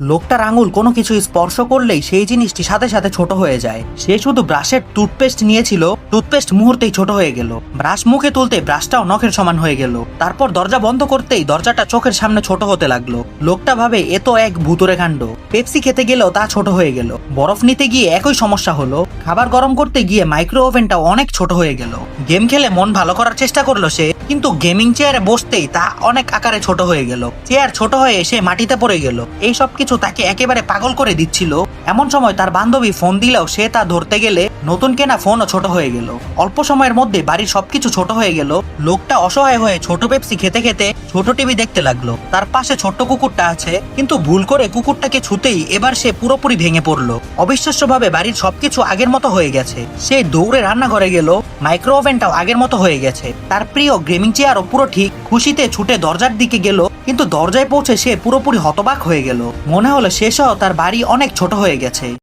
লোকটার আঙুল কোনো কিছু স্পর্শ করলেই সেই জিনিসটি সাথে সাথে ছোট হয়ে যায়। সে শুধু ব্রাশের টুথপেস্ট নিয়েছিল, টুথপেস্ট মুহূর্তেই ছোট হয়ে গেল। ব্রাশ মুখে তুলতে ব্রাশটাও নখের সমান হয়ে গেল। তারপর দরজা বন্ধ করতেই দরজাটা চোখের সামনে ছোট হতে লাগলো। লোকটা ভাবে এ তো এক ভুতুরে কাণ্ড। পেপসি খেতে গেলেও তা ছোট হয়ে গেল। বরফ নিতে গিয়ে একই সমস্যা হলো। খাবার গরম করতে গিয়ে মাইক্রো ওভেনটাও অনেক ছোট হয়ে গেল। গেম খেলে মন ভালো করার চেষ্টা করলো সে, কিন্তু গেমিং চেয়ারে বসতেই তা অনেক আকারে ছোট হয়ে গেল। চেয়ার ছোট হয়ে সে মাটিতে পড়ে গেল। এই সব কিছু তাকে একেবারে পাগল করে দিচ্ছিল। এমন সময় তার বান্ধবী ফোন দিলেও সে তা ধরতে গেলে নতুন কেনা ফোনও ছোট হয়ে গেল। অল্প সময়ের মধ্যে বাড়ির সবকিছু ছোট হয়ে গেল। লোকটা অসহায় হয়ে ছোট পেপসি খেতে খেতে ছোট টিভি দেখতে লাগলো। তার পাশে ছোট্ট কুকুরটা আছে, কিন্তু ভুল করে কুকুরটাকে ছুতেই এবার সে পুরোপুরি ভেঙে পড়লো। অবিশ্বাস্যভাবে বাড়ির সবকিছু আগের মতো হয়ে গেছে। সে দৌড়ে রান্নাঘরে গেল। মাইক্রো ওভেনটাও আগের মতো হয়ে গেছে। তার প্রিয় গেমিং চেয়ারও পুরো ঠিক। খুশিতে ছুটে দরজার দিকে গেল, কিন্তু দরজায় পৌঁছে সে পুরোপুরি হতবাক হয়ে গেল। মনে হলো সে সহ তার বাড়ি অনেক ছোট হয়ে গেছে।